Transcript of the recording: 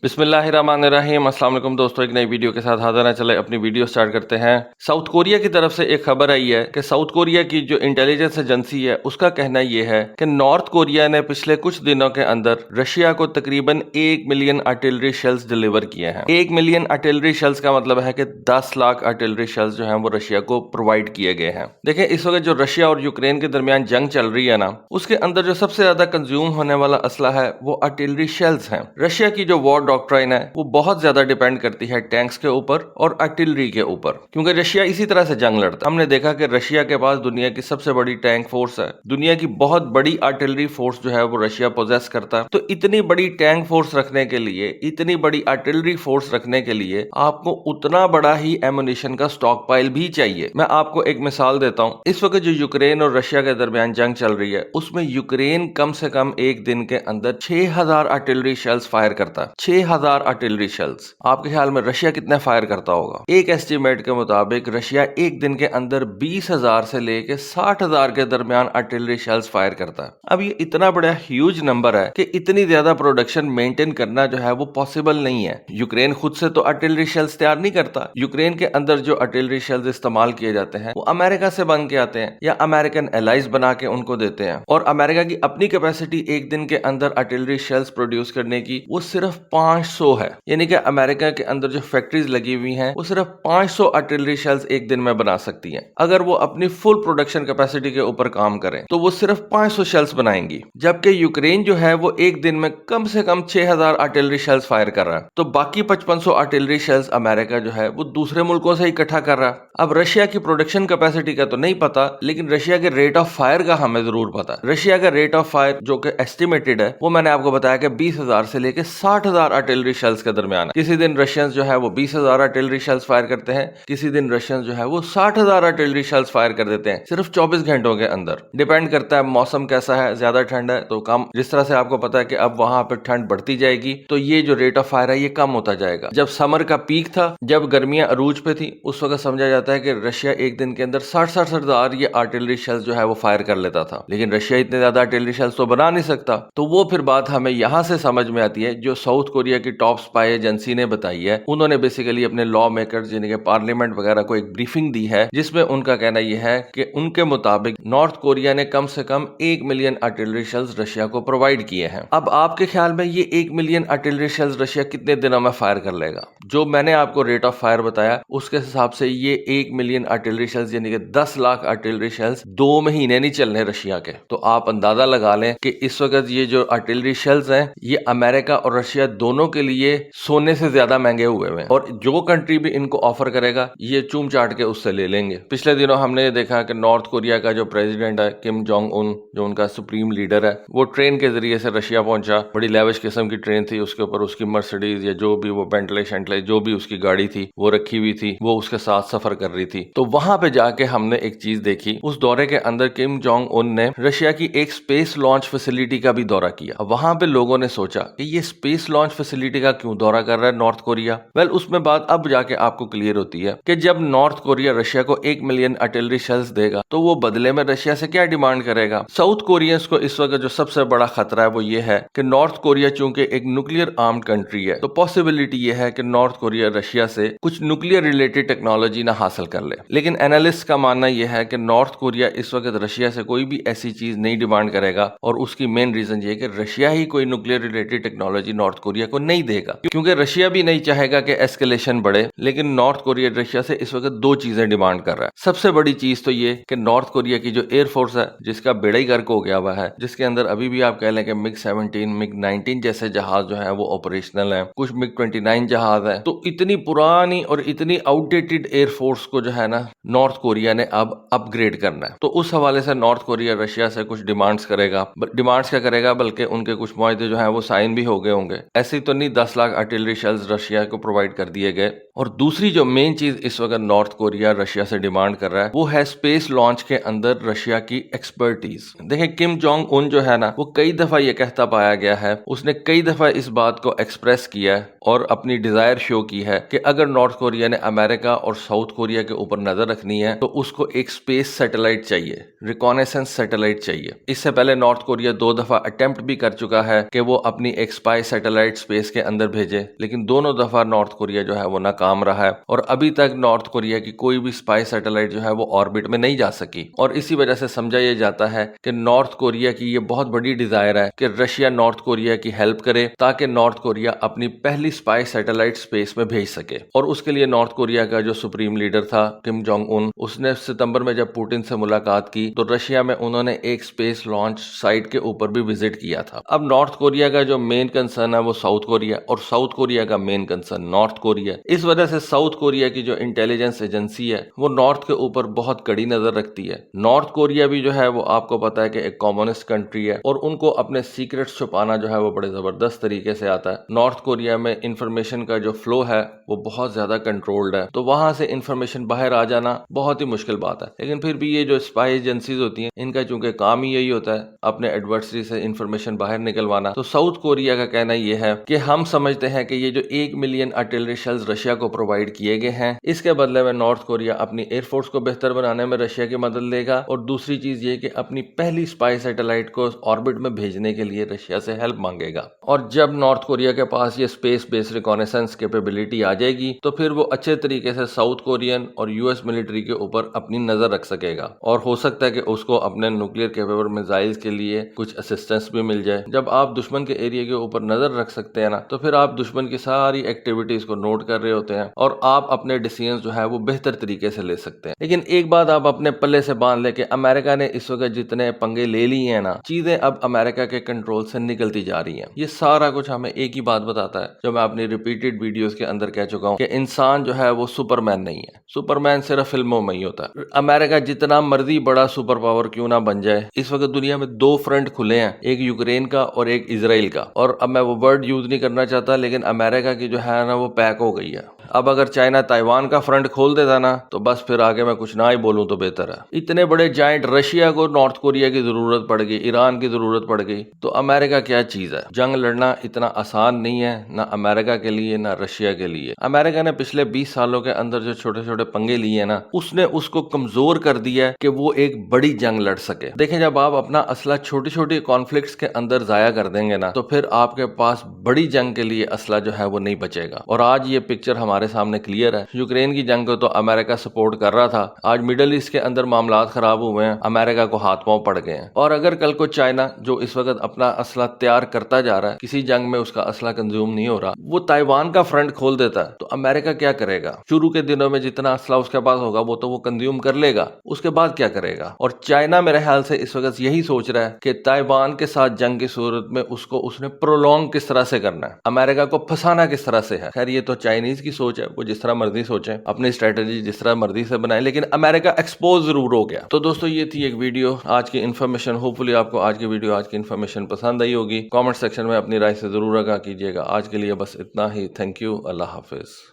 बिस्मिल्लाहिर्रहमानिर्रहीम। अस्सलाम वालेकुम दोस्तों, एक नई वीडियो के साथ हाजिर हैं। चले अपनी वीडियो स्टार्ट करते हैं। साउथ कोरिया की तरफ से एक खबर आई है कि साउथ कोरिया की जो इंटेलिजेंस एजेंसी है उसका कहना ये है कि नॉर्थ कोरिया ने पिछले कुछ दिनों के अंदर रशिया को तकरीबन 1 मिलियन आर्टिलरी शेल्स डिलीवर किए हैं। 1 मिलियन आर्टिलरी शेल्स का मतलब है कि 10 लाख आर्टिलरी शेल्स जो हैं वो रशिया को प्रोवाइड किए गए हैं। देखें, इस वक्त जो रशिया और यूक्रेन के दरमियान जंग चल रही है ना, उसके अंदर जो सबसे ज्यादा कंज्यूम होने वाला असला है वो आर्टिलरी शेल्स हैं। रशिया की जो वॉर डॉक्ट्राइन है वो बहुत ज्यादा डिपेंड करती है टैंक्स के ऊपर और आर्टिलरी के ऊपर, क्योंकि रशिया इसी तरह से जंग लड़ता है। हमने देखा कि रशिया के पास दुनिया की सबसे बड़ी टैंक फोर्स है, दुनिया की बहुत बड़ी आर्टिलरी फोर्स जो है वो रशिया पोजेस करता है। तो इतनी बड़ी टैंक फोर्स रखने के लिए, इतनी बड़ी आर्टिलरी फोर्स रखने के लिए आपको उतना बड़ा ही एमुनिशन का स्टॉक पाइल भी चाहिए। मैं आपको एक मिसाल देता हूँ। इस वक्त जो यूक्रेन और रशिया के दरमियान जंग चल रही है उसमें यूक्रेन कम से कम एक दिन के अंदर 6000 आर्टिलरी शेल्स फायर करता है। 6000 आर्टिलरी शेल्स। आपके ख्याल में रशिया कितने फायर करता होगा? एक एस्टीमेट के मुताबिक रशिया एक दिन के अंदर 20,000 से लेके 60,000 के दरमियान आर्टिलरी शेल्स फायर करता है। अब ये इतना बड़ा ह्यूज नंबर है कि इतनी ज्यादा प्रोडक्शन मेंटेन करना जो है वो पॉसिबल नहीं है। यूक्रेन खुद से तो आर्टिलरी शेल्स तैयार नहीं करता। यूक्रेन के अंदर जो आर्टिलरी शेल्स इस्तेमाल किए जाते हैं वो अमेरिका से बन के आते हैं या अमेरिकन एलाइज बना के उनको देते हैं। और अमेरिका की अपनी कैपेसिटी एक दिन के अंदर आर्टिलरी शेल्स प्रोड्यूस करने की वो सिर्फ 500 है। यानी कि अमेरिका के अंदर जो फैक्ट्रीज लगी हुई हैं वो सिर्फ 500 आर्टिलरी शेल्स एक दिन में बना सकती हैं। अगर वो अपनी फुल प्रोडक्शन कैपेसिटी के ऊपर काम करें तो वो सिर्फ 500 शेल्स बनाएंगी, जबकि यूक्रेन जो है वो एक दिन में कम से कम 6000 आर्टिलरी शेल्स फायर कर रहा है। तो बाकी 5500 आर्टिलरी शेल्स अमेरिका जो है वो दूसरे मुल्कों से इकट्ठा कर रहा है। अब रशिया की प्रोडक्शन कैपेसिटी का तो नहीं पता, लेकिन रशिया के रेट ऑफ फायर का हमें जरूर पता। रशिया का रेट ऑफ फायर जो कि एस्टिमेटेड है वो मैंने आपको बताया कि 20,000 से लेकर 60,000 आर्टिलरी शेल्स के दरमियान है। किसी दिन रशियंस जो है वो 20,000 आर्टिलरी शेल्स फायर करते हैं, किसी दिन रशियंस जो है वो 60,000 आर्टिलरी शेल्स फायर कर देते हैं सिर्फ 24 घंटों के अंदर। डिपेंड करता है मौसम कैसा है, ज्यादा ठंड है तो कम। जिस तरह से आपको पता है कि अब वहां पर ठंड बढ़ती जाएगी तो ये जो रेट ऑफ फायर है ये कम होता जाएगा। जब समर का पीक था, जब गर्मियां अरूज पे थी, उस वक्त समझा जाता है कि रशिया एक दिन के अंदर 60,000 ये आर्टिलरी शेल्स जो है वो फायर कर लेता था। लेकिन रशिया इतने ज्यादा आर्टिलरी शेल्स तो बना नहीं सकता। तो वो फिर बात हमें यहां से समझ में आती है जो साउथ कोरिया की टॉप स्पाई एजेंसी ने बताई है। उन्होंने बेसिकली अपने लॉ मेकर्स यानी कि पार्लियामेंट वगैरह को एक ब्रीफिंग दी है, जिसमें उनका कहना यह है कि उनके मुताबिक नॉर्थ कोरिया ने कम से कम 1 मिलियन आर्टिलरी शेल्स रशिया को प्रोवाइड किए हैं। अब आपके ख्याल में ये 1 मिलियन आर्टिलरी शेल्स रशिया कितने दिनों में फायर कर लेगा? जो मैंने आपको रेट ऑफ फायर बताया उसके हिसाब से ये 1 मिलियन आर्टिलरी शेल्स यानी कि 10 लाख आर्टिलरी शेल्स 2 महीने नहीं चलने रशिया के। तो आप अंदाजा लगा लें कि इस वक्त ये जो आर्टिलरी शेल्स हैं ये अमेरिका और रशिया दोनों के लिए सोने से ज्यादा महंगे हुए हैं, और जो कंट्री भी इनको ऑफर करेगा ये चूम चाट के उससे ले लेंगे। पिछले दिनों हमने देखा कि नॉर्थ कोरिया का जो प्रेसिडेंट है किम जोंग उन, जो उनका सुप्रीम लीडर है, वो ट्रेन के जरिए से रशिया पहुंचा। बड़ी लेविश किस्म की ट्रेन थी, उसके ऊपर उसकी मर्सिडीज या जो भी वो बेंटले शेंटले जो भी उसकी गाड़ी थी वो रखी हुई थी, वो उसके साथ सफर कर रही थी। तो वहां पे जाके हमने एक चीज देखी। उस दौरे के अंदर किम जोंग उन ने रशिया की एक स्पेस लॉन्च फैसिलिटी का भी दौरा किया। वहां पे लोगों ने सोचा कि ये स्पेस लॉन्च फैसिलिटी का क्यों दौरा कर रहा है नॉर्थ कोरिया? वेल, उसमें बात अब जाके आपको क्लियर होती है कि जब नॉर्थ कोरिया रशिया को 1 मिलियन आर्टिलरी शेल्स देगा तो वो बदले में रशिया से क्या डिमांड करेगा? साउथ कोरियंस को इस वक्त जो सबसे बड़ा खतरा है वो ये है कि नॉर्थ कोरिया चूंकि एक न्यूक्लियर आर्म्ड कंट्री है तो पॉसिबिलिटी ये है कि नॉर्थ कोरिया रशिया से कुछ न्यूक्लियर रिलेटेड टेक्नोलॉजी ना हासिल कर ले। लेकिन एनालिस्ट का मानना यह है कि नॉर्थ कोरिया इस वक्त रशिया से कोई भी ऐसी चीज नहीं डिमांड करेगा, और उसकी मेन रीजन ये है कि रशिया ही कोई nuclear related technology north Korea को नहीं देगा, क्योंकि रशिया भी नहीं चाहेगा कि एस्केलेशन बढ़े। लेकिन नॉर्थ कोरिया रशिया से इस वक्त दो चीजें डिमांड कर रहा है। सबसे बड़ी चीज तो ये कि नॉर्थ कोरिया की जो एयरफोर्स है, जिसका बेड़ा ही गर्क हो गया हुआ है, जिसके अंदर अभी भी आप कह लें कि मिग 17 मिग 19 जैसे जहाज जो है वो ऑपरेशनल है, कुछ मिग 29 जहाज है। तो इतनी पुरानी और इतनी आउटडेटेड एयरफोर्स को जो है ना नॉर्थ कोरिया ने अब अपग्रेड करना है। तो उस हवाले से नॉर्थ कोरिया रशिया से कुछ डिमांड्स करेगा। डिमांड्स क्या करेगा, बल्कि उनके कुछ मुआहदे जो है वो साइन भी हो गए होंगे। ऐसे तो नहीं 10 लाख आर्टिलरी शेल्स रशिया को प्रोवाइड कर दिए गए। और दूसरी जो मेन चीज इस वक्त नॉर्थ कोरिया रशिया से डिमांड कर रहा है वो है स्पेस लॉन्च के अंदर रशिया की एक्सपर्टीज। देखें, किम जोंग उन जो है ना वो कई दफा ये कहता पाया गया है, उसने कई दफा इस बात को एक्सप्रेस किया है और अपनी डिजायर शो की है कि अगर नॉर्थ कोरिया ने अमेरिका और साउथ कोरिया के ऊपर नजर रखनी है तो उसको एक स्पेस सैटेलाइट चाहिए, रिकॉनेसेंस सैटेलाइट चाहिए। इससे पहले नॉर्थ कोरिया 2 दफा अटेम्प्ट भी कर चुका है कि वो अपनी एक स्पाई सैटेलाइट स्पेस के अंदर भेजे, लेकिन दोनों दफा नॉर्थ कोरिया जो है वो नाकाम रहा है और अभी तक नॉर्थ कोरिया की कोई भी स्पाई सैटेलाइट जो है वो ऑर्बिट में नहीं जा सकी। और इसी वजह से समझा यह जाता है कि नॉर्थ कोरिया की ये बहुत बड़ी डिजायर है कि रशिया नॉर्थ कोरिया की हेल्प करे ताकि नॉर्थ कोरिया अपनी पहली स्पाई सैटेलाइट स्पेस में भेज सके। और उसके लिए नॉर्थ कोरिया का जो सुप्रीम लीडर था किम जोंग उन, उसने सितंबर में जब पुतिन से मुलाकात की तो रशिया में उन्होंने एक स्पेस लॉन्च साइट के ऊपर भी विजिट किया था। अब नॉर्थ कोरिया का जो मेन कंसर्न है वो साउथ कोरिया और साउथ कोरिया का मेन कंसर्न नॉर्थ कोरिया। इस वजह से साउथ कोरिया की जो इंटेलिजेंस एजेंसी है वो नॉर्थ के ऊपर बहुत कड़ी नजर रखती है। नॉर्थ कोरिया भी जो है वो आपको पता है कि एक कम्युनिस्ट कंट्री है और उनको अपने सीक्रेट्स छुपाना जो है वो बड़े जबरदस्त तरीके से आता है। नॉर्थ कोरिया में इंफॉर्मेशन का जो फ्लो है वो बहुत ज्यादा कंट्रोल्ड है, तो वहां से इंफॉर्मेशन बाहर आ जाना बहुत ही मुश्किल बात है। लेकिन फिर भी ये जो स्पाई एजेंसीज होती हैं इनका चूंकि काम ही यही होता है अपने एडवर्सरी से इंफॉर्मेशन बाहर निकलवाना, तो साउथ कोरिया का कहना यह है कि हम समझते हैं कि ये जो 1 मिलियन आर्टिलरी शेल्स रशिया को प्रोवाइड किए गए हैं, इसके बदले में नॉर्थ कोरिया अपनी एयरफोर्स को बेहतर बनाने में रशिया की मदद लेगा और दूसरी चीज ये कि अपनी पहली स्पाई सैटेलाइट को ऑर्बिट में भेजने के लिए रशिया से हेल्प मांगेगा। और जब नॉर्थ कोरिया के पास ये स्पेस बेस्ड रिकॉनेसेंस कैपेबिलिटी आ जाएगी तो फिर वो अच्छे तरीके से साउथ कोरियन और यूएस मिलिट्री के ऊपर अपनी नजर रख सकेगा और हो सकता है कि उसको अपने न्यूक्लियर कैपेबल मिसाइल्स के लिए कुछ असिस्टेंस भी मिल जाए। जब आप दुश्मन के एरिया के ऊपर नजर रख सकते हैं ना, तो फिर आप दुश्मन की सारी एक्टिविटीज को नोट कर रहे होते हैं और आप अपने डिसीजन जो है वो बेहतर तरीके से ले सकते हैं। लेकिन एक बात आप अपने पल्ले से बांध ले कि अमेरिका ने इस वक्त जितने पंगे ले लिए हैं ना, चीजें अब अमेरिका के कंट्रोल से निकलती जा रही हैं। ये सारा कुछ हमें एक ही बात बताता है जो मैं अपनी रिपीटेड वीडियोस के अंदर कह चुका हूं कि इंसान जो है वो सुपरमैन नहीं है। सुपरमैन सिर्फ फिल्मों में ही होता है। अमेरिका जितना मर्जी बड़ा सुपर पावर क्यों ना बन जाए, इस वक्त दुनिया में 2 फ्रंट खुले हैं, एक यूक्रेन का और एक इजराइल का। और अब मैं वो वर्ड यूज नहीं करना चाहता, लेकिन अमेरिका की जो है ना वो पैक हो गई है। अब अगर चाइना ताइवान का फ्रंट खोल देता ना तो बस फिर आगे मैं कुछ ना ही बोलूं तो बेहतर है। इतने बड़े जाइंट रशिया को नॉर्थ कोरिया की जरूरत पड़ गई, ईरान की जरूरत पड़ गई, तो अमेरिका क्या चीज है। जंग लड़ना इतना आसान नहीं है, ना अमेरिका के लिए ना रशिया के लिए। अमेरिका ने पिछले 20 सालों के अंदर जो छोटे छोटे पंगे लिए ना, उसने उसको कमजोर कर दिया कि वो एक बड़ी जंग लड़ सके। देखें, जब आप अपना असला छोटी छोटी कॉन्फ्लिक्ट्स के अंदर जाया कर देंगे ना, तो फिर आपके पास बड़ी जंग के लिए असला जो है वो नहीं बचेगा। और आज ये पिक्चर हमारे सामने क्लियर है। यूक्रेन की जंग को तो अमेरिका सपोर्ट कर रहा था, आज मिडिल ईस्ट के अंदर मामलात खराब हुए हैं, अमेरिका को हाथ पांव पड़ गए हैं। और अगर कल को चाइना जो इस वक्त अपना असला तैयार करता जा रहा है, किसी जंग में उसका असला कंज्यूम नहीं हो रहा, वो ताइवान का फ्रंट खोल देता है, तो अमेरिका क्या करेगा। शुरू के दिनों में जितना असला उसके पास होगा वो तो वो कंज्यूम कर लेगा, उसके बाद क्या करेगा। और चाइना मेरे ख्याल से इस वक्त यही सोच रहा है कि ताइवान के साथ जंग की सूरत में उसको उसने प्रोलॉन्ग किस तरह से करना है, अमेरिका को फंसाना किस तरह से है। खैर ये तो चाइनीज की सोच है, वो जिस तरह मर्जी सोचें, अपनी स्ट्रेटेजी जिस तरह मर्जी से बनाए, लेकिन अमेरिका एक्सपोज जरूर हो गया। तो दोस्तों ये थी एक वीडियो, आज की इन्फॉर्मेशन। होपफुली आपको आज की वीडियो, आज की इन्फॉर्मेशन पसंद आई होगी। कमेंट सेक्शन में अपनी राय से जरूर आगाह कीजिएगा। आज के लिए बस इतना ही। Thank you. Allah Hafiz.